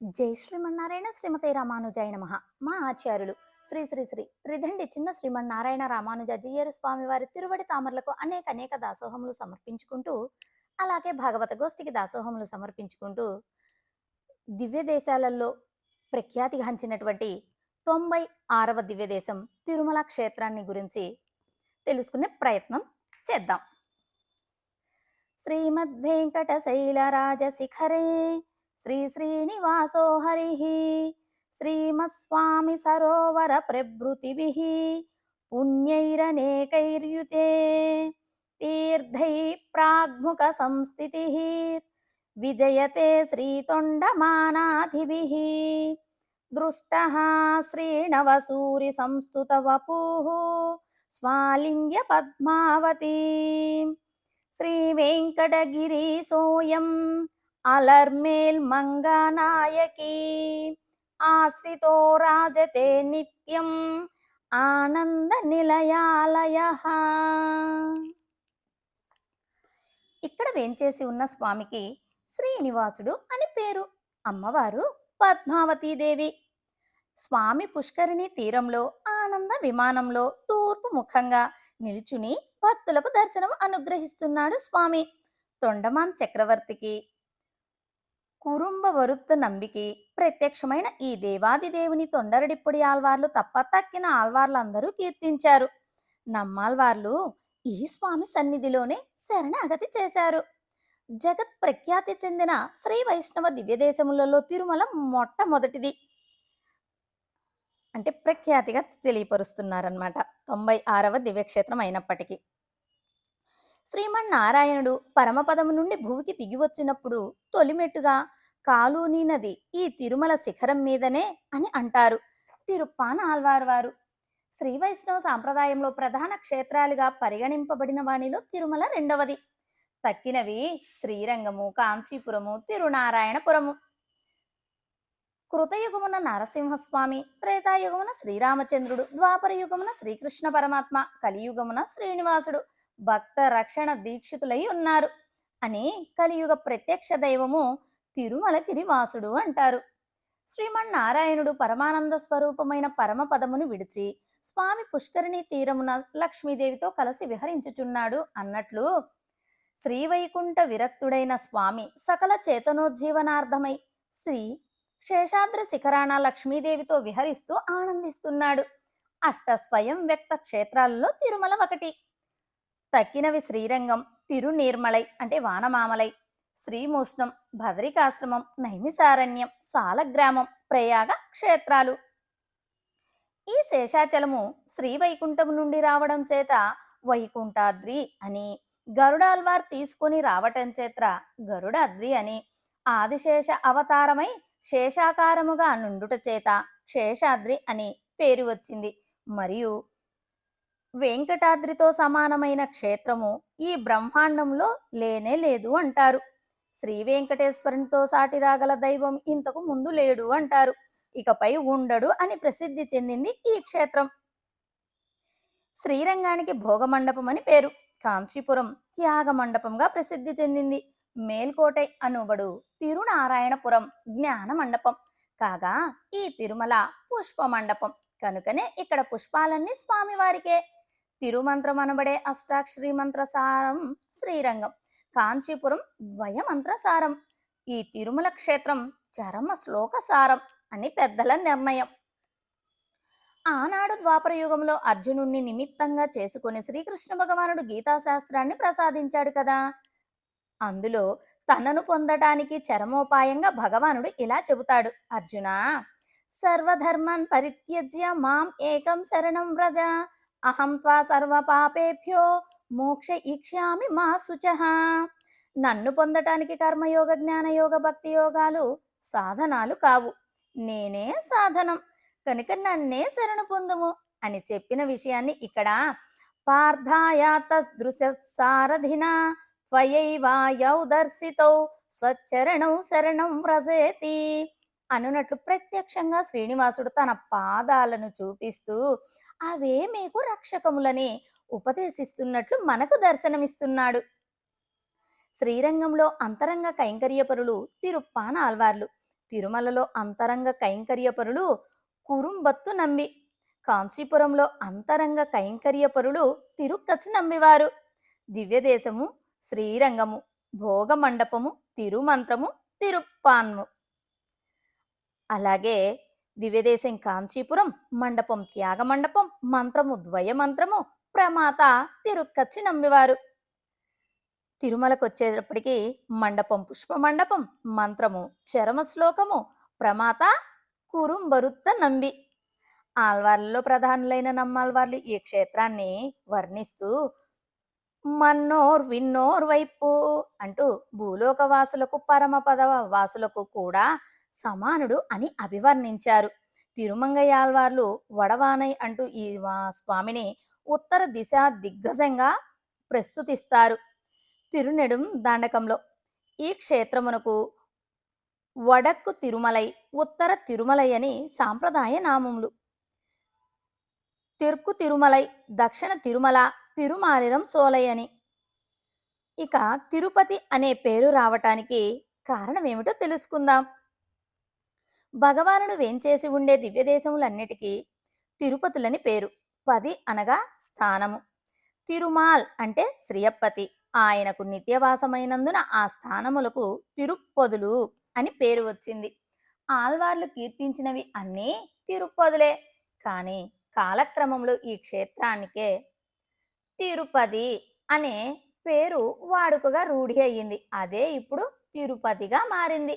జై శ్రీమన్నారాయణ శ్రీమతే రామానుజాయ నమః. మా ఆచార్యులు శ్రీ శ్రీ శ్రీ త్రిదండి చిన్న శ్రీమన్నారాయణ రామానుజ జీయరు స్వామి వారి తిరువడి తామరలకు అనేక అనేక దాసోహములు సమర్పించుకుంటూ, అలాగే భాగవత గోష్ఠికి దాసోహములు సమర్పించుకుంటూ, దివ్య దేశాలలో ప్రఖ్యాతిగాంచినటువంటి 96వ దివ్య దేశం తిరుమల క్షేత్రాన్ని గురించి తెలుసుకునే ప్రయత్నం చేద్దాం. శ్రీమద్వేంకటశైలరాజశిఖరే శ్రీ శ్రీనివాసో హరిః శ్రీమస్వామి సరోవర ప్రభృతిభిః పుణ్యైరనేకైర్యుతే తీర్థై ప్రాగ్ముఖ సంస్థితిః విజయతే శ్రీతొండమానాధిభిః దృష్టః శ్రీనవసూరి సంస్తుత వపుః స్వాలింగ్య పద్మావతి శ్రీ వెంకటగిరీశోయం అలర్మేల్ మంగనాయకి ఆశ్రితో రాజతే నిత్యం ఆనంద నిలయాలయ. ఇక్కడ వేంచేసి ఉన్న స్వామికి శ్రీనివాసుడు అని పేరు. అమ్మవారు పద్మావతీదేవి. స్వామి పుష్కరిణి తీరంలో ఆనంద విమానంలో తూర్పు ముఖంగా నిల్చుని భక్తులకు దర్శనం అనుగ్రహిస్తున్నాడు స్వామి. తొండమాన్ చక్రవర్తికి కురుంబ వరుత్త నంబికి ప్రత్యక్షమైన ఈ దేవాది దేవుని తొండరడిప్పుడి ఆల్వార్లు తప్ప తక్కిన ఆల్వార్లందరూ కీర్తించారు. నమ్మాల్వార్లు ఈ స్వామి సన్నిధిలోనే శరణాగతి చేశారు. జగత్ ప్రఖ్యాతి చెందిన శ్రీ వైష్ణవ దివ్యదేశములలో తిరుమల మొట్టమొదటిది. అంటే ప్రఖ్యాతిగా తెలియపరుస్తున్నారన్నమాట. 96వ దివ్యక్షేత్రం అయినప్పటికీ శ్రీమన్నారాయణుడు పరమపదము నుండి భూమికి దిగి వచ్చినప్పుడు తొలిమెట్టుగా కాలూని నది ఈ తిరుమల శిఖరం మీదనే అని అంటారు తిరుప్పాన ఆల్వార్ వారు. శ్రీ వైష్ణవ సాంప్రదాయంలో ప్రధాన క్షేత్రాలుగా పరిగణింపబడిన వానిలో తిరుమల రెండవది. తక్కినవి శ్రీరంగము, కాంచీపురము, తిరునారాయణపురము. కృతయుగమున నరసింహస్వామి, త్రేతాయుగమున శ్రీరామచంద్రుడు, ద్వాపర యుగమున శ్రీకృష్ణ పరమాత్మ, కలియుగమున శ్రీనివాసుడు భక్త రక్షణ దీక్షితులై ఉన్నారు అని కలియుగ ప్రత్యక్ష దైవము తిరుమల గిరివాసుడు అంటారు. శ్రీమన్నారాయణుడు పరమానంద స్వరూపమైన పరమపదమును విడిచి స్వామి పుష్కరిణి తీరమున లక్ష్మీదేవితో కలిసి విహరించుచున్నాడు అన్నట్లు శ్రీవైకుంఠ విరక్తుడైన స్వామి సకల చేతనోజ్జీవనార్థమై శ్రీ శేషాద్రి శిఖరాన లక్ష్మీదేవితో విహరిస్తూ ఆనందిస్తున్నాడు. అష్ట స్వయం వ్యక్త క్షేత్రాలలో తిరుమల ఒకటి. తక్కినవి శ్రీరంగం, తిరునీర్మలై అంటే వానమామలై, శ్రీమూష్ణం, భద్రికాశ్రమం, నైమిసారణ్యం, సాలగ్రామం, ప్రయాగ క్షేత్రాలు. ఈ శేషాచలము శ్రీవైకుంఠం నుండి రావడం చేత వైకుంఠాద్రి అని, గరుడాల్వార్ తీసుకుని రావటం చేత గరుడాద్రి అని, ఆదిశేష అవతారమై శేషాకారముగా నుండుట చేత శేషాద్రి అని పేరు వచ్చింది. మరియు వెంకటాద్రితో సమానమైన క్షేత్రము ఈ బ్రహ్మాండంలో లేనే లేదు అంటారు. శ్రీ వెంకటేశ్వరునితో సాటి రాగల దైవం ఇంతకు ముందు లేడు అంటారు. ఇకపై ఉండడు అని ప్రసిద్ధి చెందింది ఈ క్షేత్రం. శ్రీరంగానికి భోగమండపం అని పేరు. కాంచీపురం త్యాగ మండపంగా ప్రసిద్ధి చెందింది. మేల్కోటై అనుబడు తిరునారాయణపురం జ్ఞాన మండపం కాగా ఈ తిరుమల పుష్ప మండపం కనుకనే ఇక్కడ పుష్పాలన్నీ స్వామివారికే. తిరుమంత్రం అనబడే అష్టాక్షరి మంత్రసారం శ్రీరంగం, కాంచీపురం ద్వయమంత్రసారం, ఈ తిరుమల క్షేత్రం చరమ శ్లోక సారం అని పెద్దల నిర్ణయం. ఆనాడు ద్వాపర యుగంలో అర్జునుణ్ణి నిమిత్తంగా చేసుకుని శ్రీకృష్ణ భగవానుడు గీతాశాస్త్రాన్ని ప్రసాదించాడు కదా. అందులో తనను పొందటానికి చరమోపాయంగా భగవానుడు ఇలా చెబుతాడు, అర్జునా సర్వధర్మాన్ పరిత్యజ్య మాం ఏకం శరణం వ్రజ అహం త్వా సర్వ పాపేభ్యో మోక్ష ఇక్ష్యామి మా శుచః. నన్ను పొందటానికి కర్మయోగ జ్ఞానయోగ భక్తి యోగాలు సాధనాలు కావు, నేనే సాధనం కనుక నన్నే శరణు పొందుము అని చెప్పిన విషయాన్ని ఇక్కడ పార్థాయాతదృశ్య సారథిన త్వయైవాయౌ దర్శితౌ స్వచరణౌ శరణం వ్రజేతి అనునట్లు ప్రత్యక్షంగా శ్రీనివాసుడు తన పాదాలను చూపిస్తూ అవే మీకు రక్షకములని ఉపదేశిస్తున్నట్లు మనకు దర్శనమిస్తున్నాడు. శ్రీరంగంలో అంతరంగ కైంకర్యపరులు తిరుప్పాన ఆల్వార్లు, తిరుమలలో అంతరంగ కైంకర్యపరులు కురుంబత్తు నంబి, కాంచీపురంలో అంతరంగ కైంకర్యపరులు తిరుక్కచి నంబివారు. దివ్యదేశము శ్రీరంగము, భోగమండపము తిరుమంత్రము, తిరుప్పాన్ము. అలాగే దివ్యదేశం కాంచీపురం, మండపం త్యాగమండపం, మంత్రము ద్వయమంత్రము, ప్రమాత తిరుక్కచ్చి నంబివారు. తిరుమలకు వచ్చేటప్పటికి మండపం పుష్పమండపం, మంత్రము చరమ శ్లోకము, ప్రమాత కురుంబరుత్త నంబి. ఆల్వార్లలో ప్రధానులైన నమ్మాల్వార్లు ఈ క్షేత్రాన్ని వర్ణిస్తూ మన్నోర్ విన్నోర్ వైపు అంటూ భూలోకవాసులకు పరమపద వాసులకు కూడా సమానుడు అని అభివర్ణించారు. తిరుమంగయాల్వార్లు వడవానై అంటూ ఈ స్వామిని ఉత్తర దిశ దిగ్గజంగా ప్రస్తుతిస్తారు. తిరునెడుం దాండకంలో ఈ క్షేత్రమునకు వడక్కు తిరుమలై, ఉత్తర తిరుమలై అని సాంప్రదాయ నామములు. తెర్కు తిరుమలై, దక్షిణ తిరుమల, తిరుమాలిరం సోలై అని. ఇక తిరుపతి అనే పేరు రావటానికి కారణం ఏమిటో తెలుసుకుందాం. భగవానుడు వేంచేసి ఉండే దివ్యదేశములన్నిటికీ తిరుపతులని పేరు. 10 అనగా స్థానము. తిరుమాల్ అంటే శ్రీయప్పతి, ఆయనకు నిత్యవాసమైనందున ఆ స్థానములకు తిరుప్పొదులు అని పేరు వచ్చింది. ఆల్వార్లు కీర్తించినవి అన్నీ తిరుప్పదులే. కానీ కాలక్రమంలో ఈ క్షేత్రానికే తిరుపతి అనే పేరు వాడుకగా రూఢి అయ్యింది. అదే ఇప్పుడు తిరుపతిగా మారింది.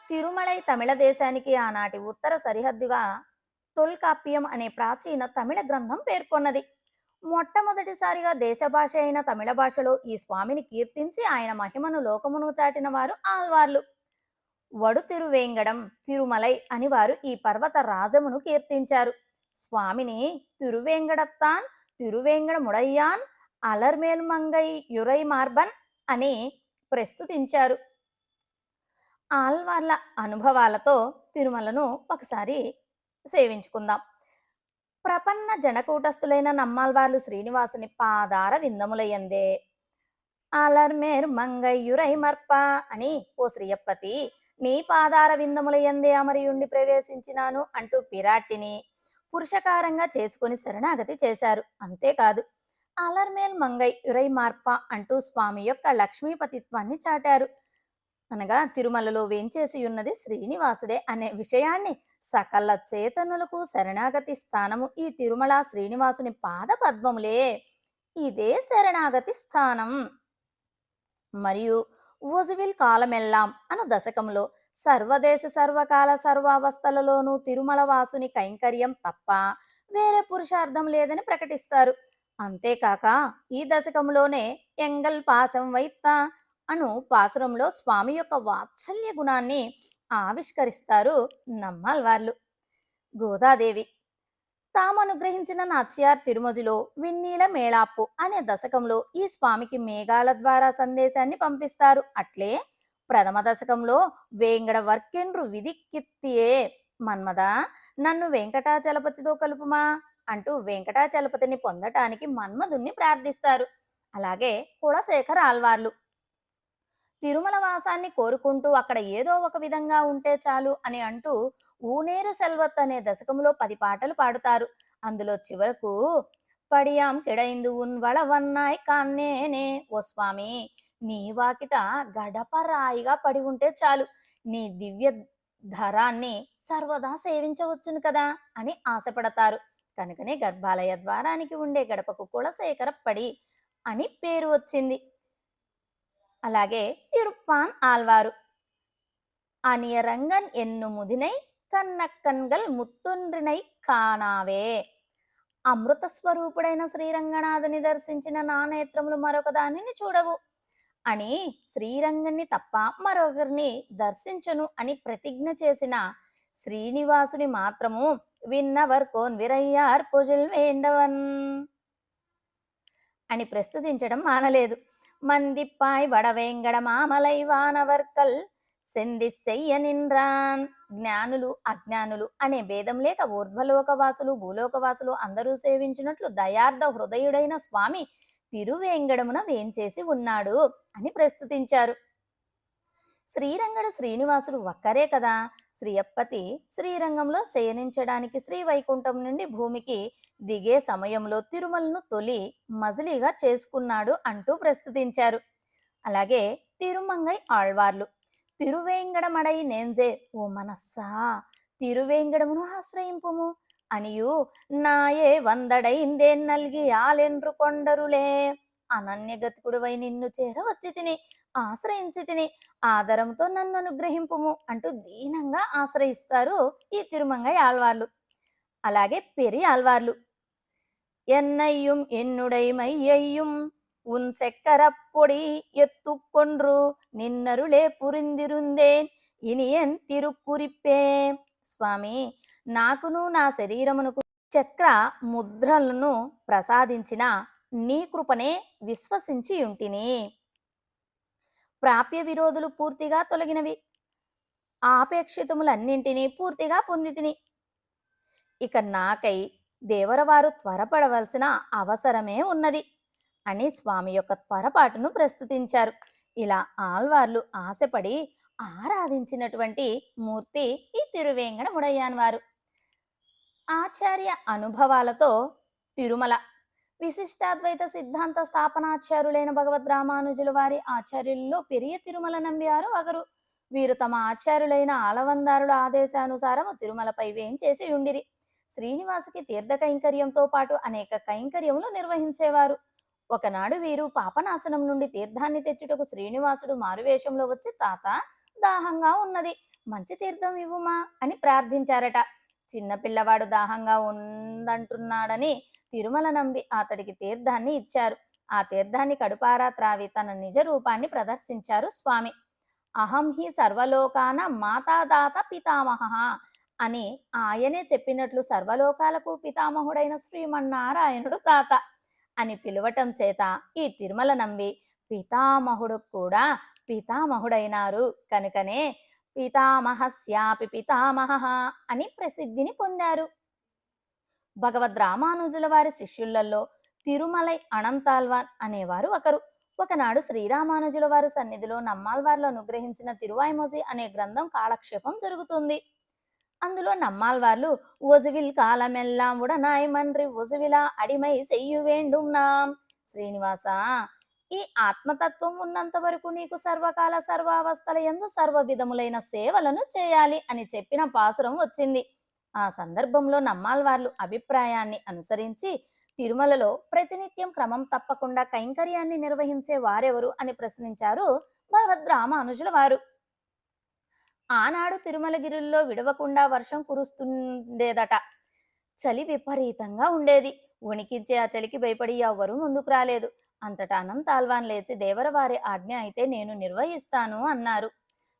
తిరుమలై తమిళ దేశానికి ఆనాటి ఉత్తర సరిహద్దుగా తొల్కాప్యం అనే ప్రాచీన తమిళ గ్రంథం పేర్కొన్నది. మొట్టమొదటిసారిగా దేశ భాష అయిన తమిళ భాషలో ఈ స్వామిని కీర్తించి ఆయన మహిమను లోకమును చాటిన వారు ఆల్వార్లు. వడు తిరువేంగడం, తిరుమలై అని వారు ఈ పర్వత రాజమును కీర్తించారు. స్వామిని తిరువేంగడత్తాన్, తిరువేంగడముడయ్యాన్, అలర్మేల్ మంగై యురై మార్బన్ అని ప్రస్తుతించారు. ఆల్వార్ల అనుభవాలతో తిరుమలను ఒకసారి సేవించుకుందాం. ప్రపన్న జనకూటస్థులైన నమ్మాల్వార్లు శ్రీనివాసుని పాదార విందములయందే అలర్మేర్ మంగయ్యురై మర్ప అని, ఓ శ్రీయప్పతి, నీ పాదార విందములయందే అమరియుండి ప్రవేశించినాను అంటూ పిరాట్టిని పురుషకారంగా చేసుకుని శరణాగతి చేశారు. అంతేకాదు అలర్మేల్ మంగై యురై మార్ప అంటూ స్వామి యొక్క లక్ష్మీపతిత్వాన్ని చాటారు. అనగా తిరుమలలో వేంచేసి ఉన్నది శ్రీనివాసుడే అనే విషయాన్ని సకల చేతనులకు శరణాగతి స్థానము ఈ తిరుమల శ్రీనివాసుని పాద పద్మములే. ఇదే శరణాగతి స్థానం. మరియు ఒజువిల్ కాలమెల్లాం అను దశకంలో సర్వదేశ సర్వకాల సర్వావస్థలలోనూ తిరుమల వాసుని కైంకర్యం తప్ప వేరే పురుషార్థం లేదని ప్రకటిస్తారు. అంతేకాక ఈ దశకంలోనే ఎంగల్ పాసం వైత్తా అను పాసురంలో స్వామి యొక్క వాత్సల్య గుణాన్ని ఆవిష్కరిస్తారు నమ్మాల్వార్లు. గోదాదేవి తాము అనుగ్రహించిన నాచ్యార్ తిరుమజిలో విన్నీల మేళాప్పు అనే దశకంలో ఈ స్వామికి మేఘాల ద్వారా సందేశాన్ని పంపిస్తారు. అట్లే ప్రథమ దశకంలో వేంగడ వర్కెండ్రు విధికిత్తియే మన్మద నన్ను వెంకటాచలపతితో కలుపుమా అంటూ వెంకటాచలపతిని పొందటానికి మన్మధుణ్ణి ప్రార్థిస్తారు. అలాగే కులశేఖర ఆల్వార్లు తిరుమల వాసాన్ని కోరుకుంటూ అక్కడ ఏదో ఒక విధంగా ఉంటే చాలు అని అంటూ ఊనేరు సెల్వత్ అనే దశకంలో 10 పాటలు పాడుతారు. అందులో చివరకు పడియాం కిడైందు ఉన్ వళవన్నాయ్ కాన్నేనే, ఓ స్వామి, నీ వాకిట గడప రాయిగా పడి ఉంటే చాలు, నీ దివ్య ధరాన్ని సర్వదా సేవించవచ్చును కదా అని ఆశపడతారు. కనుకనే గర్భాలయ ద్వారానికి ఉండే గడపకు కులశేఖర పడి అని పేరు వచ్చింది. అలాగే తిరుప్పాన్ ఆల్వారు అనియరంగన్ ఎన్ను ముదినై కన్నక్కన్గల్ ముత్తుండ్రినై కానావే, అమృత స్వరూపుడైన శ్రీరంగనాథుని దర్శించిన నా నేత్రములు మరొక దానిని చూడవు అని శ్రీరంగన్ని తప్ప మరొకరిని దర్శించను అని ప్రతిజ్ఞ చేసిన శ్రీనివాసుని మాత్రము విన్నవర్ కోన్ విరయ్యార్ పొజిల్ వేండవన్ అని ప్రస్తుతించడం మానలేదు. మందిప్పాయ్ వడవేంగడ మామలై వానవర్కల్ సెందిస్సెయ్య నిన్రాన్. జ్ఞానులు అజ్ఞానులు అనే భేదం లేక ఊర్ధ్వలోకవాసులు భూలోకవాసులు అందరూ సేవించినట్లు దయార్థ హృదయుడైన స్వామి తిరువేంగడమున వేంచేసి ఉన్నాడు అని ప్రస్తుతించారు. శ్రీరంగడు శ్రీనివాసుడు ఒక్కరే కదా. శ్రీయప్పతి శ్రీరంగంలో శయనించడానికి శ్రీవైకుంఠం నుండి భూమికి దిగే సమయంలో తిరుమలను తొలి మజిలీగా చేసుకున్నాడు అంటూ ప్రస్తుతించారు. అలాగే తిరుమంగై ఆళ్వార్లు తిరువేంగడమడై నేంజే ఓ మనస్సా తిరువేంగడమును ఆశ్రయింపుము అనియు నాయే వందడైందే నల్గి ఆలెండ్రు కొండరులే అనన్యగతికుడువై నిన్ను చేరవచ్చి తిని ఆశ్రయించి తిని ఆదరంతో నన్ను అనుగ్రహింపుము అంటూ దీనంగా ఆశ్రయిస్తారు ఈ తిరుమంగై ఆళ్వార్లు. అలాగే పెరి ఆళ్వార్లు என்னையும் என்னுடை மையையும் உன் செக்கரப்பொடி எத்துக்கொன்று నిన్నరులే పురిందిరుందేన్ ఇనియన్ తిరుక్కురిప్పే స్వామి నాకును నా శరీరమునకు చక్ర ముద్రలను ప్రసాదించిన నీ కృపనే విశ్వసించి ఉంటిని. ప్రాప్య విరోధులు పూర్తిగా తొలగినవి, ఆపేక్షితములన్నింటినీ పూర్తిగా పొందితిని. ఇక నాకై దేవరవారు త్వరపడవలసిన అవసరమే ఉన్నది అని స్వామి యొక్క త్వరపాటును ప్రస్తుతించారు. ఇలా ఆళ్వార్లు ఆశపడి ఆరాధించినటువంటి మూర్తి ఈ తిరువేంగడముడయ్యాన్ వారు. ఆచార్య అనుభవాలతో తిరుమల విశిష్టాద్వైత సిద్ధాంత స్థాపనాచార్యులైన భగవద్ రామానుజుల వారి ఆచార్యులలో పెరియ తిరుమల నంబియారు ఒకరు. వీరు తమ ఆచార్యులైన ఆలవందారుల ఆదేశానుసారము తిరుమలపై వేంచేసి ఉండిరి. శ్రీనివాసుకి తీర్థ కైంకర్యంతో పాటు అనేక కైంకర్యములు నిర్వహించేవారు. ఒకనాడు వీరు పాపనాశనం నుండి తీర్థాన్ని తెచ్చుటకు శ్రీనివాసుడు మారువేషంలో వచ్చి తాత దాహంగా ఉన్నది, మంచి తీర్థం ఇవ్వుమా అని ప్రార్థించారట. చిన్నపిల్లవాడు దాహంగా ఉందంటున్నాడని తిరుమల నంబి అతడికి తీర్థాన్ని ఇచ్చారు. ఆ తీర్థాన్ని కడుపారా త్రావి తన నిజ రూపాన్ని ప్రదర్శించారు స్వామి. అహం హి సర్వలోకాన మాతాదాత పితామహ అని ఆయనే చెప్పినట్లు సర్వలోకాలకు పితామహుడైన శ్రీమన్నారాయణుడు తాత అని పిలవటం చేత ఈ తిరుమల నంబి పితామహుడు కూడా పితామహుడైనారు కనుకనే పితామహస్యాపి పితామహ అని ప్రసిద్ధిని పొందారు. భగవద్ రామానుజుల వారి శిష్యులలో తిరుమలై అనంతాల్వాన్ అనేవారు ఒకరు. ఒకనాడు శ్రీరామానుజుల వారి సన్నిధిలో నమ్మాల్వార్లు అనుగ్రహించిన తిరువాయిమోసి అనే గ్రంథం కాలక్షేపం జరుగుతుంది. అందులో నమ్మాల్వార్లు ఒజువిల్ కాలమెల్లాం ఉడనాయ్ మన్రి ఒజువిలా అడిమై సెయ్యు వేండుం నాం శ్రీనివాస ఈ ఆత్మతత్వం ఉన్నంత వరకు నీకు సర్వకాల సర్వావస్థల యందు సర్వ విధములైన సేవలను చేయాలి అని చెప్పిన పాసురం వచ్చింది. ఆ సందర్భంలో నమ్మాల్వార్లు అభిప్రాయాన్ని అనుసరించి తిరుమలలో ప్రతినిత్యం క్రమం తప్పకుండా కైంకర్యాన్ని నిర్వహించే వారెవరు అని ప్రశ్నించారు భగవద్ రామానుజుల వారు. ఆనాడు తిరుమలగిరిలో విడవకుండా వర్షం కురుస్తుండేదట. చలి విపరీతంగా ఉండేది. వణికించే ఆ చలికి భయపడి ఎవ్వరూ ముందుకు రాలేదు. అంతటా అనంతాల్వాన్ లేచి దేవరవారి ఆజ్ఞ అయితే నేను నిర్వహిస్తాను అన్నారు.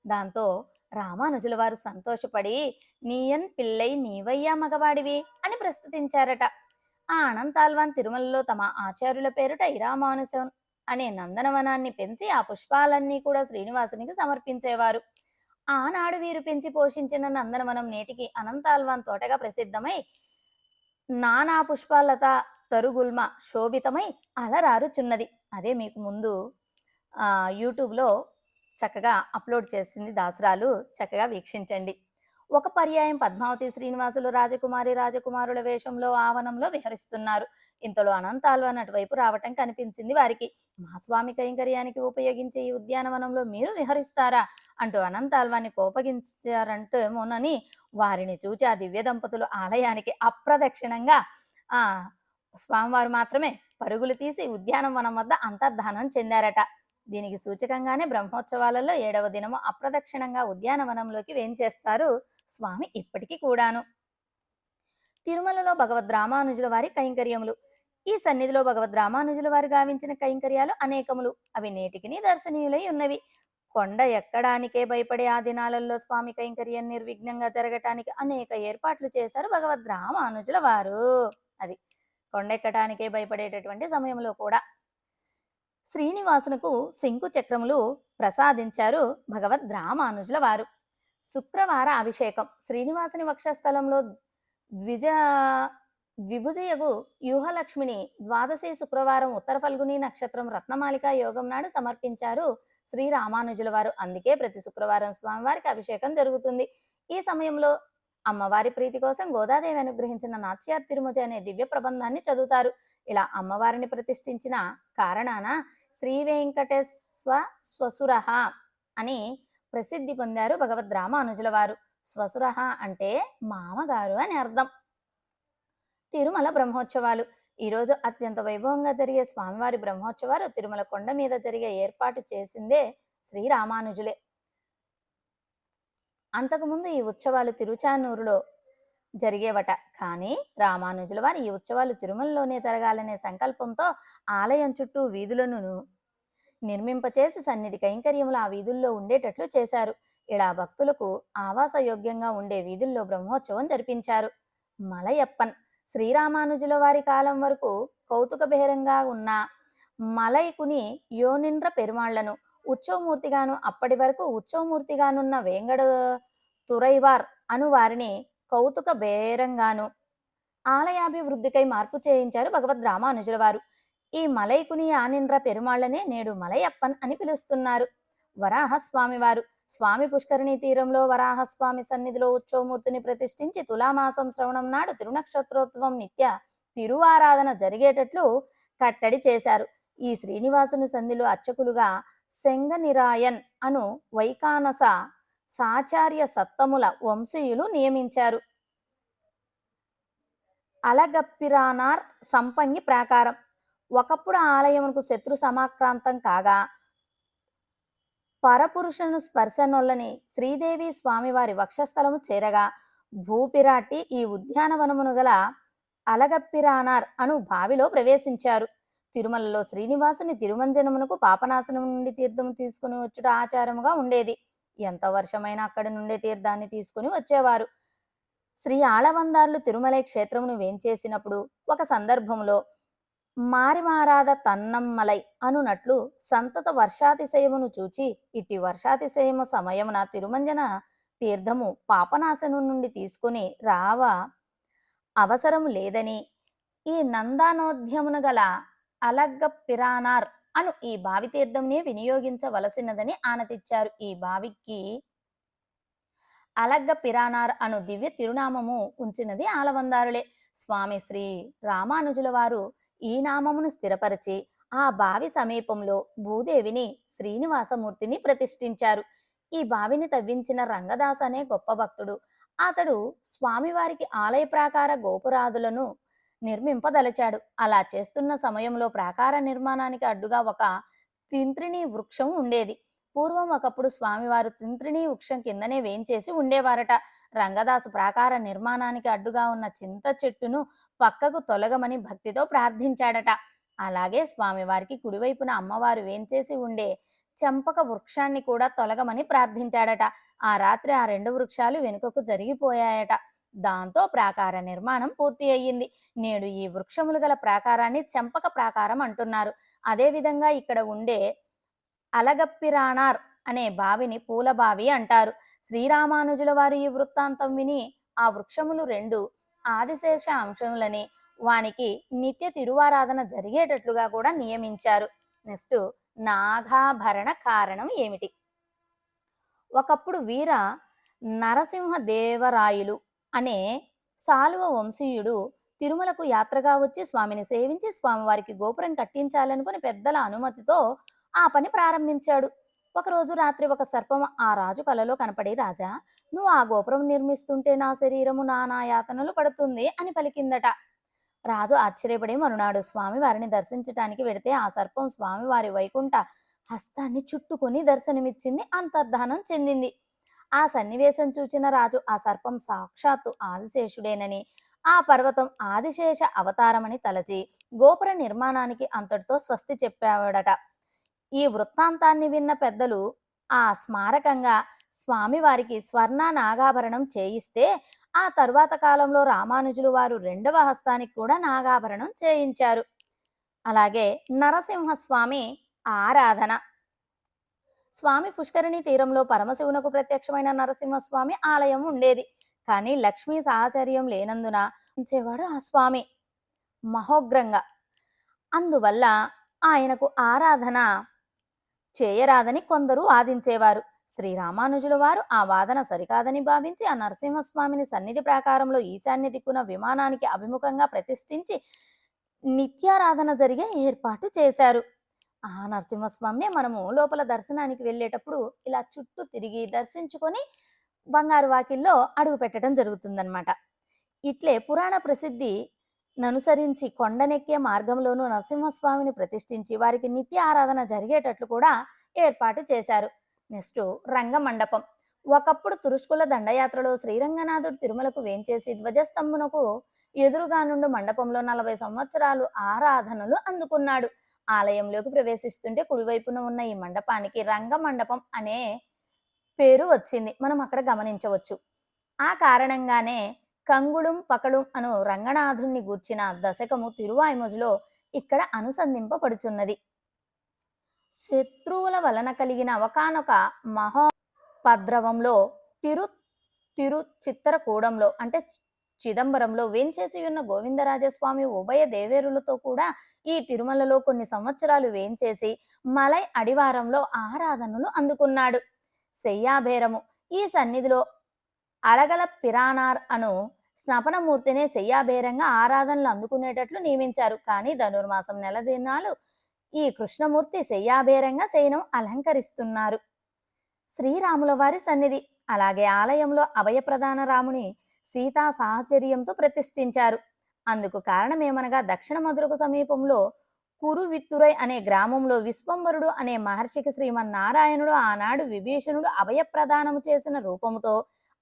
దాంతో రామానుజుల వారు సంతోషపడి నీయన్ పిల్లై నీవయ్యా మగవాడివి అని ప్రస్తుతించారట. ఆ అనంతాల్వాన్ తిరుమలలో తమ ఆచార్యుల పేరుట ఇరామానుసం అనే నందనవనాన్ని పెంచి ఆ పుష్పాలన్నీ కూడా శ్రీనివాసునికి సమర్పించేవారు. ఆనాడు వీరు పెంచి పోషించిన నందనవనం నేటికి అనంతాల్వాన్ తోటగా ప్రసిద్ధమై నానా పుష్పాలత తరుగుల్మ శోభితమై అలరారుచున్నది. అదే మీకు ముందు యూట్యూబ్లో చక్కగా అప్లోడ్ చేసింది దాసరాలు, చక్కగా వీక్షించండి. ఒక పర్యాయం పద్మావతి శ్రీనివాసులు రాజకుమారుల వేషంలో ఆవనంలో విహరిస్తున్నారు. ఇంతలో అనంతాల్వాన్ అటువైపు రావటం కనిపించింది వారికి. మా స్వామి కైంకర్యానికి ఉపయోగించే ఈ ఉద్యానవనంలో మీరు విహరిస్తారా అంటూ అనంతాల్వాన్ని కోపగించారంటేమోనని వారిని చూచి ఆ దివ్య దంపతులు ఆలయానికి అప్రదక్షిణంగా ఆ స్వామివారు మాత్రమే పరుగులు తీసి ఉద్యానవనం వద్ద అంతర్ధానం చెందారట. దీనికి సూచకంగానే బ్రహ్మోత్సవాలలో 7వ దినము అప్రదక్షిణంగా ఉద్యానవనంలోకి వేంచేస్తారు స్వామి ఇప్పటికీ కూడాను. తిరుమలలో భగవద్ రామానుజుల వారి కైంకర్యములు. ఈ సన్నిధిలో భగవద్ రామానుజుల వారు గావించిన కైంకర్యాలు అనేకములు. అవి నేటికి దర్శనీయులై ఉన్నవి. కొండ ఎక్కడానికే భయపడే ఆ దినాలలో స్వామి కైంకర్యం నిర్విఘ్నంగా జరగటానికి అనేక ఏర్పాట్లు చేశారు భగవద్ రామానుజుల వారు. అది కొండెక్కటానికే భయపడేటటువంటి సమయంలో కూడా శ్రీనివాసునకు శంకు చక్రములు ప్రసాదించారు భగవద్ రామానుజుల వారు. శుక్రవార అభిషేకం శ్రీనివాసుని వక్షస్థలంలో ద్విభుజయగు యూహలక్ష్మిని ద్వాదశి శుక్రవారం ఉత్తర ఫల్గుని నక్షత్రం రత్నమాలిక యోగం నాడు సమర్పించారు శ్రీ రామానుజుల వారు. అందుకే ప్రతి శుక్రవారం స్వామివారికి అభిషేకం జరుగుతుంది. ఈ సమయంలో అమ్మవారి ప్రీతి కోసం గోదాదేవి అనుగ్రహించిన నాచ్యార్ తిరుమజ అనే దివ్య ప్రబంధాన్ని చదువుతారు. ఇలా అమ్మవారిని ప్రతిష్ఠించిన కారణాన శ్రీ వెంకటేశ్వ స్వసురహ అని ప్రసిద్ధి పొందారు భగవద్ రామానుజుల వారు. స్వసురహ అంటే మామగారు అని అర్థం. తిరుమల బ్రహ్మోత్సవాలు. ఈరోజు అత్యంత వైభవంగా జరిగే స్వామివారి బ్రహ్మోత్సవాలు తిరుమల కొండ మీద జరిగే ఏర్పాటు చేసిందే శ్రీ రామానుజులే. అంతకుముందు ఈ ఉత్సవాలు తిరుచానూరులో జరిగేవట. కానీ రామానుజుల వారు ఈ ఉత్సవాలు తిరుమలలోనే జరగాలనే సంకల్పంతో ఆలయం చుట్టూ వీధులను నిర్మింపచేసి సన్నిధి కైంకర్యములు ఆ వీధుల్లో ఉండేటట్లు చేశారు. ఇలా భక్తులకు ఆవాసయోగ్యంగా ఉండే వీధుల్లో బ్రహ్మోత్సవం జరిపించారు. మలయప్పన్ శ్రీరామానుజుల వారి కాలం వరకు కౌతుక బేరంగా ఉన్న మలైకుని యోనింద్ర పెరుమాళ్లను ఉత్సవమూర్తిగాను, అప్పటి వరకు ఉత్సవమూర్తిగానున్న వేంగడ తురైవార్ అను వారిని కౌతుక బేరంగాను ఆలయాభివృద్ధికై మార్పు చేయించారు భగవద్ రామానుజుల వారు. ఈ మలైకుని ఆనింద్ర పెరుమాళ్లనే నేడు మలయప్పన్ అని పిలుస్తున్నారు. వరాహస్వామివారు స్వామి పుష్కరిణి తీరంలో వరాహస్వామి సన్నిధిలో ఉత్సవమూర్తిని ప్రతిష్ఠించి తులామాసం శ్రవణం నాడు తిరునక్షత్రోత్సవం నిత్య తిరువారాధన జరిగేటట్లు కట్టడి చేశారు. ఈ శ్రీనివాసుని సన్నిధిలో అర్చకులుగా సెంగనిరాయన్ అను వైకానస సాచార్య సత్తముల వంశీయులు నియమించారు. అలగప్పిరానార్ సంపంగి ప్రాకారం. ఒకప్పుడు ఆలయమునకు శత్రు సమాక్రాంతం కాగా పరపురుషును స్పర్శనొల్లని శ్రీదేవి స్వామివారి వక్షస్థలము చేరగా భూపిరాటి ఈ ఉద్యానవనమును గల అలగప్పిరానార్ అను బావిలో ప్రవేశించారు. తిరుమలలో శ్రీనివాసుని తిరుమంజనమునకు పాపనాశనం నుండి తీర్థము తీసుకుని వచ్చుట ఆచారముగా ఉండేది. ఎంత వర్షమైనా అక్కడి నుండే తీర్థాన్ని తీసుకుని వచ్చేవారు. శ్రీ ఆళవందార్లు తిరుమలై క్షేత్రమును వేంచేసినప్పుడు ఒక సందర్భంలో మారిమారాద తన్నమ్మలై అనునట్లు సంతత వర్షాతిశయమును చూచి ఇట్టి వర్షాతిశయము సమయమున తిరుమంజన తీర్థము పాపనాశనం నుండి తీసుకుని రావ అవసరము లేదని ఈ నందానోద్యమున గల అలగ్గపిరానార్ అను ఈ బావి తీర్థంని వినియోగించవలసినదని ఆనతిచ్చారు. ఈ బావికి అలగ్గ పిరానార్ అను దివ్య తిరునామము ఉంచినది ఆలవందారులే. స్వామి శ్రీ రామానుజుల వారు ఈ నామమును స్థిరపరిచి ఆ బావి సమీపంలో భూదేవిని శ్రీనివాసమూర్తిని ప్రతిష్ఠించారు. ఈ బావిని తవ్వించిన రంగదాస్ అనే గొప్ప భక్తుడు. అతడు స్వామివారికి ఆలయ ప్రాకార గోపురాదులను నిర్మింపదలచాడు. అలా చేస్తున్న సమయంలో ప్రాకార నిర్మాణానికి అడ్డుగా ఒక తింత్రిణీ వృక్షం ఉండేది. పూర్వం ఒకప్పుడు స్వామివారు తింత్రిణీ వృక్షం కిందనే వేంచేసి ఉండేవారట. రంగదాసు ప్రాకార నిర్మాణానికి అడ్డుగా ఉన్న చింత చెట్టును పక్కకు తొలగమని భక్తితో ప్రార్థించాడట. అలాగే స్వామివారికి కుడివైపున అమ్మవారు వేంచేసి ఉండే చెంపక వృక్షాన్ని కూడా తొలగమని ప్రార్థించాడట. ఆ రాత్రి ఆ రెండు వృక్షాలు వెనుకకు జరిగిపోయాయట. దాంతో ప్రాకార నిర్మాణం పూర్తి అయ్యింది. నేడు ఈ వృక్షములు గల ప్రాకారాన్ని చెంపక ప్రాకారం అంటున్నారు. అదేవిధంగా ఇక్కడ ఉండే అలగప్పిరానార్ అనే బావిని పూలబావి అంటారు. శ్రీరామానుజుల వారు ఈ వృత్తాంతం విని ఆ వృక్షములు రెండు ఆదిశేష అంశములని వానికి నిత్య తిరువారాధన జరిగేటట్లుగా కూడా నియమించారు. నెక్స్ట్ నాగాభరణ కారణం ఏమిటి? ఒకప్పుడు వీర నరసింహదేవరాయలు అనే సాలువ వంశీయుడు తిరుమలకు యాత్రగా వచ్చి స్వామిని సేవించి స్వామివారికి గోపురం కట్టించాలనుకుని పెద్దల అనుమతితో ఆ పని ప్రారంభించాడు. ఒకరోజు రాత్రి ఒక సర్పం ఆ రాజు కలలో కనపడి, రాజా, నువ్వు ఆ గోపురం నిర్మిస్తుంటే నా శరీరము నానా యాతనలు పడుతుంది అని పలికిందట. రాజు ఆశ్చర్యపడి మరునాడు స్వామివారిని దర్శించటానికి వెడితే ఆ సర్పం స్వామివారి వైకుంఠ హస్తాన్ని చుట్టుకుని దర్శనమిచ్చింది, అంతర్ధానం చెందింది. ఆ సన్నివేశం చూచిన రాజు ఆ సర్పం సాక్షాత్తు ఆదిశేషుడేనని, ఆ పర్వతం ఆదిశేష అవతారమని తలచి గోపుర నిర్మాణానికి అంతటితో స్వస్తి చెప్పాడట. ఈ వృత్తాంతాన్ని విన్న పెద్దలు ఆ స్మారకంగా స్వామివారికి స్వర్ణ నాగాభరణం చేయిస్తే ఆ తరువాత కాలంలో రామానుజులు వారు రెండవ హస్తానికి కూడా నాగాభరణం చేయించారు. అలాగే నరసింహస్వామి ఆరాధన. స్వామి పుష్కరిణి తీరంలో పరమశివునకు ప్రత్యక్షమైన నరసింహస్వామి ఆలయం ఉండేది. కానీ లక్ష్మీ సాహచర్యం లేనందున ఉంచేవాడు ఆ స్వామి మహోగ్రంగా. అందువల్ల ఆయనకు ఆరాధన చేయరాదని కొందరు వాదించేవారు. శ్రీరామానుజుల వారు ఆ వాదన సరికాదని భావించి ఆ నరసింహస్వామిని సన్నిధి ప్రాకారంలో ఈశాన్య దిక్కున విమానానికి అభిముఖంగా ప్రతిష్ఠించి నిత్యారాధన జరిగే ఏర్పాటు చేశారు. ఆ నరసింహస్వామిని మనము లోపల దర్శనానికి వెళ్ళేటప్పుడు ఇలా చుట్టూ తిరిగి దర్శించుకొని బంగారు వాకిల్లో అడుగు పెట్టడం జరుగుతుందన్నమాట. ఇట్లే పురాణ ప్రసిద్ధి ననుసరించి కొండనెక్కే మార్గంలోనూ నరసింహస్వామిని ప్రతిష్ఠించి వారికి నిత్య ఆరాధన జరిగేటట్లు కూడా ఏర్పాటు చేశారు. నెక్స్ట్ రంగమండపం. ఒకప్పుడు తురుష్కుల దండయాత్రలో శ్రీరంగనాథుడు తిరుమలకు వేంచేసి ధ్వజస్తంభమునకు ఎదురుగా నుండి మండపంలో 40 సంవత్సరాలు ఆరాధనలు అందుకున్నాడు. ఆలయంలోకి ప్రవేశిస్తుంటే కుడివైపున ఉన్న ఈ మండపానికి రంగమండపం అనే పేరు వచ్చింది. మనం అక్కడ గమనించవచ్చు. ఆ కారణంగానే కంగుళం పకళం అను రంగనాథుణ్ణి గూర్చిన దశకము తిరువాయిమొజిలో ఇక్కడ అనుసంధింపబడుచున్నది. శత్రువుల వలన కలిగిన ఒకానొక మహోపద్రవంలో తిరు తిరు చిత్తరకూడంలో అంటే చిదంబరంలో వేంచేసి ఉన్న గోవిందరాజస్వామి ఉభయ దేవేరులతో కూడా ఈ తిరుమలలో కొన్ని సంవత్సరాలు వేంచేసి మలై అడివారంలో ఆరాధనలు అందుకున్నాడు. శయ్యాభేరము. ఈ సన్నిధిలో అడగల పిరానార్ అను స్నపనమూర్తినే శయ్యాభేరంగా ఆరాధనలు అందుకునేటట్లు నియమించారు. కానీ ధనుర్మాసం నెల దినాలు ఈ కృష్ణమూర్తి శయ్యాభేరంగా శయనం అలంకరిస్తున్నారు. శ్రీరాముల వారి సన్నిధి. అలాగే ఆలయంలో అభయప్రధాన రాముని సీతా సాహచర్యంతో ప్రతిష్ఠించారు. అందుకు కారణమేమనగా దక్షిణ మధురకు సమీపంలో కురువిత్తురై అనే గ్రామంలో విశ్వంబరుడు అనే మహర్షికి శ్రీమన్నారాయణుడు ఆనాడు విభీషణుడు అభయప్రదానము చేసిన రూపముతో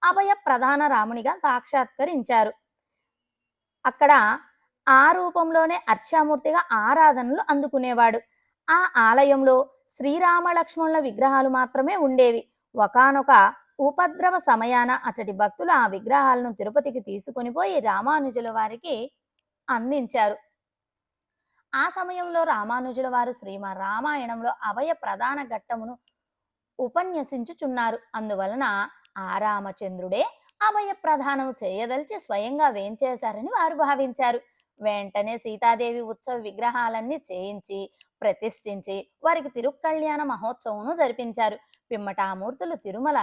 అభయప్రధాన రామునిగా సాక్షాత్కరించారు. అక్కడ ఆ రూపంలోనే అర్చామూర్తిగా ఆరాధనలు అందుకునేవాడు. ఆ ఆలయంలో శ్రీరామ లక్ష్మణుల విగ్రహాలు మాత్రమే ఉండేవి. ఒకానొక ఉపద్రవ సమయాన అతడి భక్తులు ఆ విగ్రహాలను తిరుపతికి తీసుకొని పోయి రామానుజుల వారికి అందించారు. ఆ సమయంలో రామానుజుల వారు శ్రీమన్నారాయణంలో అభయ ప్రధాన ఘట్టమును ఉపన్యసించుచున్నారు. అందువలన ఆ రామచంద్రుడే అభయ ప్రధానము చేయదలిచి స్వయంగా వేంచేశారని వారు భావించారు. వెంటనే సీతాదేవి ఉత్సవ విగ్రహాలన్నీ చేయించి ప్రతిష్ఠించి వారికి తిరుక్కళ్యాణ మహోత్సవమును జరిపించారు. పిమ్మట ఆ మూర్తులు తిరుమల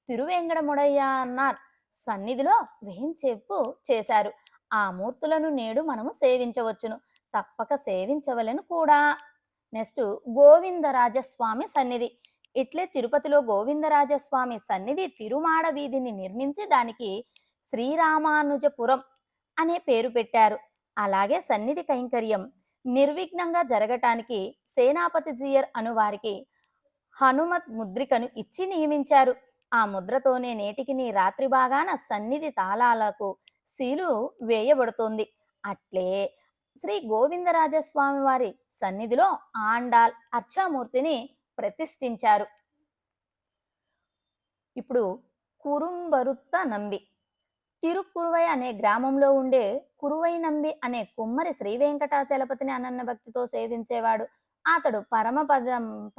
తిరువేంగడముడయ్యన్నార్ సన్నిధిలో వేంచేపు చేశారు. ఆ మూర్తులను నేడు మనము సేవించవచ్చును. తప్పక సేవించవలెను కూడా. నెక్స్ట్ గోవిందరాజస్వామి సన్నిధి. ఇట్లే తిరుపతిలో గోవిందరాజస్వామి సన్నిధి తిరుమాడ వీధిని నిర్మించి దానికి శ్రీరామానుజపురం అనే పేరు పెట్టారు. అలాగే సన్నిధి కైంకర్యం నిర్విఘ్నంగా జరగటానికి సేనాపతి జీయర్ అను వారికి హనుమత్ ముద్రికను ఇచ్చి నియమించారు. ఆ ముద్రతోనే నేటికి నీ రాత్రి భాగాన సన్నిధి తాళాలకు సీలు వేయబడుతోంది. అట్లే శ్రీ గోవిందరాజస్వామి వారి సన్నిధిలో ఆండాల్ అర్చామూర్తిని ప్రతిష్ఠించారు. ఇప్పుడు కురుంబరుత్త నంబి. తిరుక్కురువై అనే గ్రామంలో ఉండే కురువై నంబి అనే కుమ్మరి శ్రీ వెంకటాచలపతిని అనన్న భక్తితో సేవించేవాడు. అతడు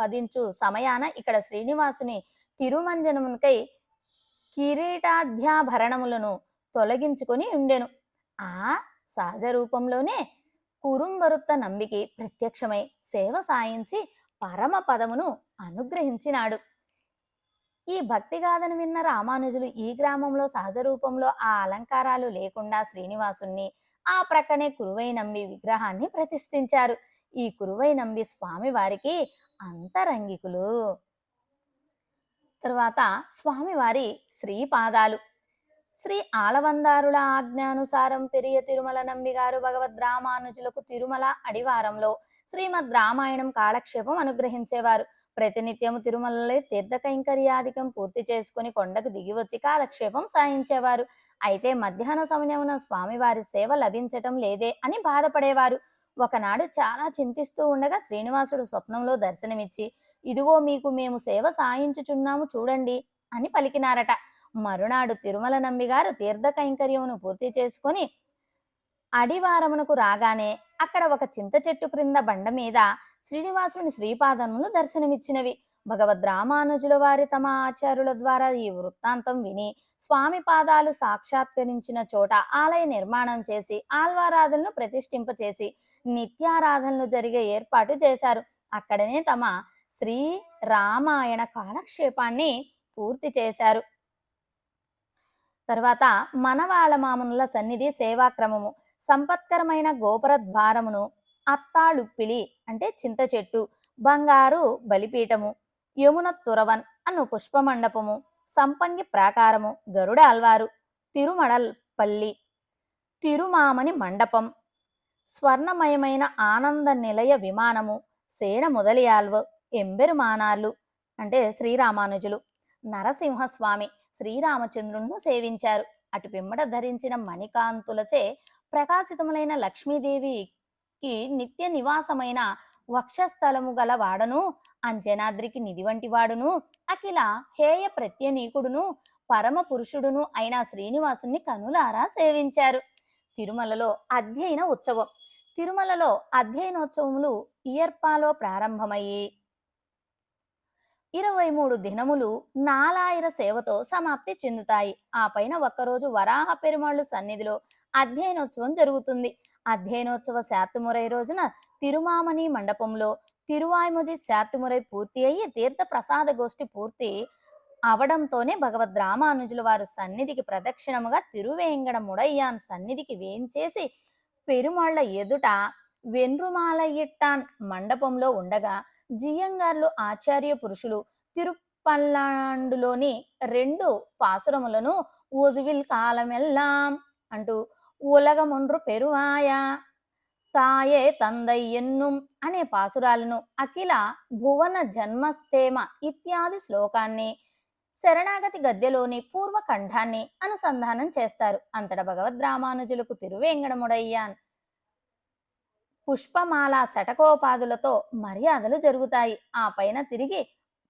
పదించు సమయాన ఇక్కడ శ్రీనివాసుని తిరుమంజనమునకై కిరీటాధ్యాభరణములను తొలగించుకొని ఉండెను. ఆ సహజ రూపంలోనే కురుంబరుత్త నంబికి ప్రత్యక్షమై సేవ సాయించి పరమ పదమును అనుగ్రహించినాడు. ఈ భక్తిగాథను విన్న రామానుజులు ఈ గ్రామంలో సహజ రూపంలో ఆ అలంకారాలు లేకుండా శ్రీనివాసుణ్ణి ఆ ప్రక్కనే కురువై నంబి విగ్రహాన్ని ప్రతిష్ఠించారు. ఈ కురువై నంబి స్వామి వారికి అంతరంగికులు. తరువాత స్వామివారి శ్రీపాదాలు. శ్రీ ఆలవందారుల ఆజ్ఞానుసారం పెరియ తిరుమల నంబిగారు భగవద్ రామానుజులకు తిరుమల అడివారంలో శ్రీమద్ రామాయణం కాలక్షేపం అనుగ్రహించేవారు. ప్రతినిత్యము తిరుమలలో తీర్థ కైంకర్యాధికం పూర్తి చేసుకుని కొండకు దిగివచ్చి కాలక్షేపం సాయించేవారు. అయితే మధ్యాహ్న సమయమున స్వామివారి సేవ లభించటం లేదే అని బాధపడేవారు. ఒకనాడు చాలా చింతిస్తూ ఉండగా శ్రీనివాసుడు స్వప్నంలో దర్శనమిచ్చి ఇదిగో మీకు మేము సేవ సాయించుచున్నాము చూడండి అని పలికినారట. మరునాడు తిరుమల నంబిగారు తీర్థ కైంకర్యమును పూర్తి చేసుకొని అడివారమునకు రాగానే అక్కడ ఒక చింత చెట్టు క్రింద బండ మీద శ్రీనివాసుని శ్రీపాదములు దర్శనమిచ్చినవి. భగవద్ రామానుజుల వారి తమ ఆచార్యుల ద్వారా ఈ వృత్తాంతం విని స్వామి పాదాలు సాక్షాత్కరించిన చోట ఆలయ నిర్మాణం చేసి ఆల్వారాధనను ప్రతిష్ఠింపచేసి నిత్యారాధనలు జరిగే ఏర్పాటు చేశారు. అక్కడనే తమ శ్రీ రామాయణ కాలక్షేపాన్ని పూర్తి చేశారు. తర్వాత మనవాళ మామునుల సన్నిధి సేవాక్రమము, సంపత్కరమైన గోపుర ద్వారమును, అత్తాళుప్పిలి అంటే చింత చెట్టు, బంగారు బలిపీఠము, యమున తురవన్ అను పుష్పమండపము, సంపంగి ప్రాకారము, గరుడ అల్వారు, తిరుమడల్ పల్లి, తిరుమామని మండపం, స్వర్ణమయమైన ఆనంద నిలయ విమానము, సేన మొదలియాల్వ, ఎంబెరుమానార్లు అంటే శ్రీరామానుజులు, నరసింహస్వామి శ్రీరామచంద్రుణ్ణి సేవించారు. అటు పిమ్మట ధరించిన మణికాంతులచే ప్రకాశితములైన లక్ష్మీదేవికి నిత్య నివాసమైన వక్షస్థలము గల వాడను, అంజనాద్రికి నిధి వంటి వాడును, అఖిల హేయ ప్రత్యనీకుడును, పరమ పురుషుడును అయిన శ్రీనివాసుని కనులారా సేవించారు. తిరుమలలో అధ్యయన ఉత్సవం. తిరుమలలో అధ్యయనోత్సవములు ఇయర్పాలో ప్రారంభమయ్యి 23 దినములు నాలాయిర సేవతో సమాప్తి చెందుతాయి. ఆ పైన ఒక్కరోజు వరాహ పెరుమాళ్ళు సన్నిధిలో అధ్యయనోత్సవం జరుగుతుంది. అధ్యయనోత్సవ శాత్తుమురై రోజున తిరుమామణి మండపంలో తిరువాయ్మొజి శాత్తుమురై పూర్తి అయ్యి తీర్థ ప్రసాద గోష్ఠి పూర్తి అవడంతోనే భగవద్ రామానుజుల వారు సన్నిధికి ప్రదక్షిణముగా తిరువేంగడముడయ్యాన్ సన్నిధికి వేంచేసి పెరుమాళ్ల ఎదుట వెన్రుమాలయ్యట్టాన్ మండపంలో ఉండగా జియ్యంగార్లు ఆచార్య పురుషులు తిరుపల్లాండులోని 2 పాసురములను ఊజువిల్ కాలమెల్లాం అంటూ ఉలగమొండ్రు పెరువాయ తాయే తందై ఎన్నుం అనే పాసురాలను, అఖిల భువన జన్మస్థేమ ఇత్యాది శ్లోకాన్ని, శరణాగతి గద్యలోని పూర్వఖండాన్ని అనుసంధానం చేస్తారు. అంతట భగవద్ రామానుజులకు తిరువేంగడముడయ్యాన్ పుష్పమాల శటకోపాదులతో మర్యాదలు జరుగుతాయి. ఆ పైన తిరిగి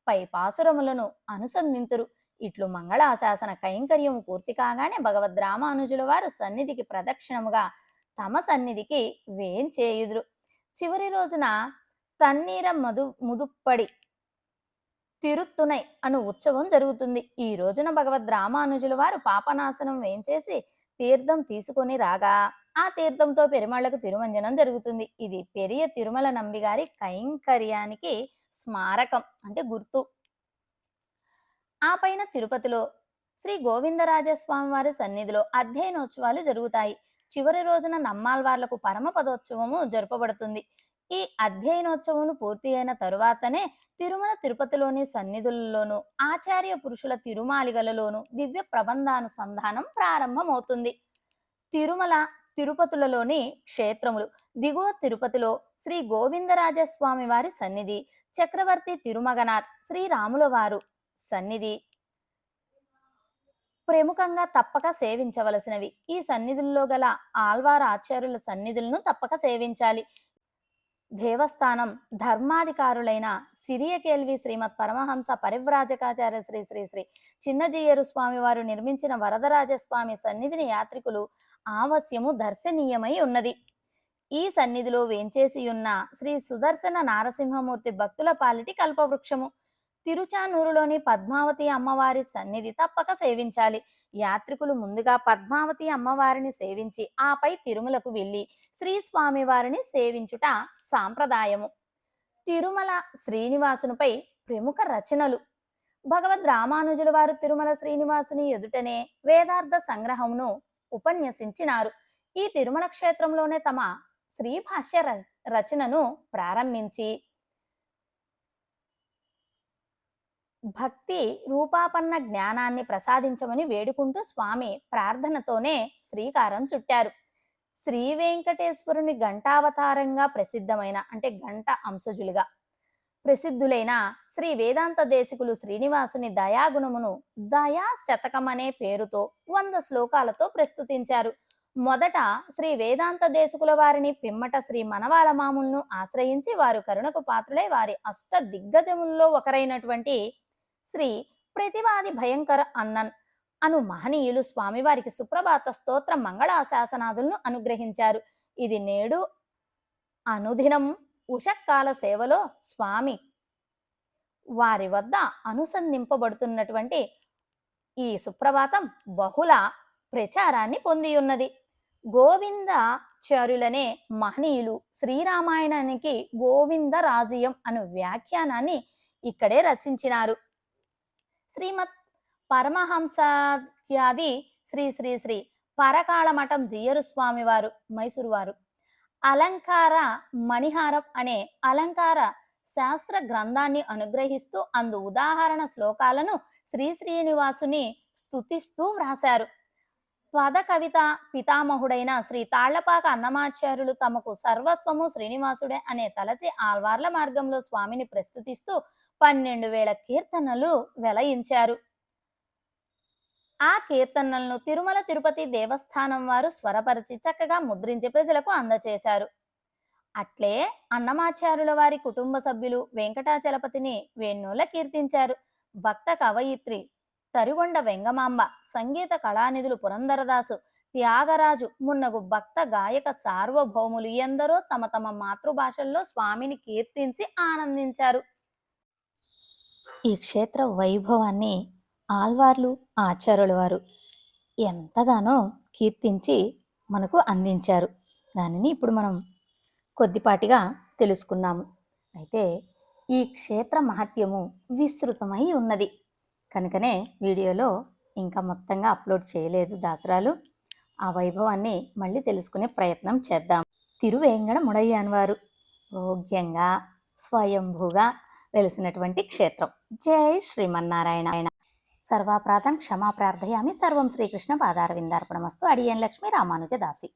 పై పాసురములను అనుసంధింతురు. ఇట్లు మంగళాశాసన కైంకర్యము పూర్తి కాగానే భగవద్ రామానుజుల వారు సన్నిధికి ప్రదక్షిణముగా తమ సన్నిధికి వేంచేయుదురు. చివరి రోజున తన్నీర ముదుప్పడి తిరుత్తునై అను ఉత్సవం జరుగుతుంది. ఈ రోజున భగవద్ రామానుజుల వారు పాపనాశనం వేంచేసి తీర్థం తీసుకొని రాగా ఆ తీర్థంతో పెరుమాళ్లకు తిరుమంజనం జరుగుతుంది. ఇది పెరియ తిరుమల నంబిగారి కైంకర్యానికి స్మారకం అంటే గుర్తు. ఆ పైన తిరుపతిలో శ్రీ గోవిందరాజస్వామి వారి సన్నిధిలో అధ్యయనోత్సవాలు జరుగుతాయి. చివరి రోజున నమ్మాల్వార్లకు పరమపదోత్సవము జరుపబడుతుంది. ఈ అధ్యయనోత్సవము పూర్తి అయిన తరువాతనే తిరుమల తిరుపతిలోని సన్నిధులలోను ఆచార్య పురుషుల తిరుమాలిగలలోను దివ్య ప్రబంధానుసంధానం ప్రారంభమవుతుంది. తిరుమల తిరుపతులలోని క్షేత్రములు. దిగువ తిరుపతిలో శ్రీ గోవిందరాజస్వామి వారి సన్నిధి, చక్రవర్తి తిరుమగనాథ్ శ్రీరాముల వారు సన్నిధి ప్రముఖంగా తప్పక సేవించవలసినవి. ఈ సన్నిధుల్లో గల ఆల్వార ఆచార్యుల సన్నిధులను తప్పక సేవించాలి. దేవస్థానం ధర్మాధికారులైన సిరియకేల్వి శ్రీమద్ పరమహంస పరివ్రాజకాచార్య శ్రీ శ్రీ శ్రీ చిన్నజీయరు స్వామి వారు నిర్మించిన వరదరాజస్వామి సన్నిధిని యాత్రికులు ఆవశ్యము దర్శనీయమై ఉన్నది. ఈ సన్నిధిలో వేంచేసి ఉన్న శ్రీ సుదర్శన నారసింహమూర్తి భక్తుల పాలిటి కల్పవృక్షము. తిరుచానూరులోని పద్మావతి అమ్మవారి సన్నిధి తప్పక సేవించాలి. యాత్రికులు ముందుగా పద్మావతి అమ్మవారిని సేవించి ఆపై తిరుమలకు వెళ్ళి శ్రీ స్వామి వారిని సేవించుట సాంప్రదాయము. తిరుమల శ్రీనివాసునిపై ప్రముఖ రచనలు. భగవద్ రామానుజుల వారు తిరుమల శ్రీనివాసుని ఎదుటనే వేదార్థ సంగ్రహమును ఉపన్యసించినారు. ఈ తిరుమల క్షేత్రంలోనే తమ శ్రీభాష్య రచనను ప్రారంభించి భక్తి రూపాపన్న జ్ఞానాన్ని ప్రసాదించమని వేడుకుంటూ స్వామి ప్రార్థనతోనే శ్రీకారం చుట్టారు. శ్రీ వెంకటేశ్వరుని గంటావతారంగా ప్రసిద్ధమైన అంటే గంట అంశజులుగా ప్రసిద్ధులైన శ్రీ వేదాంత దేశికులు శ్రీనివాసుని దయాగుణమును దయా శతకం అనే పేరుతో 100 శ్లోకాలతో ప్రస్తుతించారు. మొదట శ్రీ వేదాంత దేశికుల వారిని, పిమ్మట శ్రీ మనవాళ మాములను ఆశ్రయించి వారు కరుణకు పాత్రులై వారి అష్ట దిగ్గజముల్లో ఒకరైనటువంటి శ్రీ ప్రతివాది భయంకర అన్నన్ అను మహనీయులు స్వామివారికి సుప్రభాత స్తోత్ర మంగళాశాసనాదులను అనుగ్రహించారు. ఇది నేడు అనుదినం ఉషక్కాల సేవలో స్వామి వారి వద్ద అనుసంధింపబడుతున్నటువంటి ఈ సుప్రభాతం బహుళ ప్రచారాన్ని పొంది ఉన్నది. గోవిందాచార్యులనే మహనీయులు శ్రీరామాయణానికి గోవింద రాజీయం అను వ్యాఖ్యానాన్ని ఇక్కడే రచించినారు. శ్రీమత్ పరమహంసాఖ్యాది శ్రీ శ్రీ శ్రీ పరకాళమఠం జీయరు స్వామి వారు మైసూరు వారు అలంకార మణిహారం అనే అలంకార శాస్త్ర గ్రంథాన్ని అనుగ్రహిస్తూ అందు ఉదాహరణ శ్లోకాలను శ్రీనివాసుని స్తుతిస్తూ వ్రాశారు. పద కవిత పితామహుడైన శ్రీ తాళ్లపాక అన్నమాచార్యులు తమకు సర్వస్వము శ్రీనివాసుడే అనే తలచి ఆల్వార్ల మార్గంలో స్వామిని ప్రస్తుతిస్తూ 12,000 కీర్తనలు వెలయించారు. ఆ కీర్తనలను తిరుమల తిరుపతి దేవస్థానం వారు స్వరపరిచి చక్కగా ముద్రించి ప్రజలకు అందచేశారు. అట్లే అన్నమాచార్యుల వారి కుటుంబ సభ్యులు వెంకటాచలపతిని వేణోళ్ళ కీర్తించారు. భక్త కవయిత్రి తరిగొండ వెంగమాంబ, సంగీత కళానిధులు పురందరదాసు, త్యాగరాజు మున్నగు భక్త గాయక సార్వభౌములు ఎందరో తమ తమ మాతృభాషల్లో స్వామిని కీర్తించి ఆనందించారు. ఈ క్షేత్ర వైభవాన్ని ఆల్వార్లు ఆచార్యుల వారు ఎంతగానో కీర్తించి మనకు అందించారు. దానిని ఇప్పుడు మనం కొద్దిపాటిగా తెలుసుకున్నాము. అయితే ఈ క్షేత్ర మహత్యము విస్తృతమై ఉన్నది కనుకనే వీడియోలో ఇంకా మొత్తంగా అప్లోడ్ చేయలేదు దాసరాలు. ఆ వైభవాన్ని మళ్ళీ తెలుసుకునే ప్రయత్నం చేద్దాం. తిరువేంగడ ముడయ్యాన్ వారు భోగ్యంగా స్వయంభూగా వెలిసినటువంటి క్షేత్రం. జై శ్రీమన్నారాయణ. సర్వాప్రాతం క్షమా ప్రార్థయామి. సర్వం శ్రీకృష్ణ పాదారవిందార్పణమస్తు. అడియన్ లక్ష్మీ రామానుజదాసి.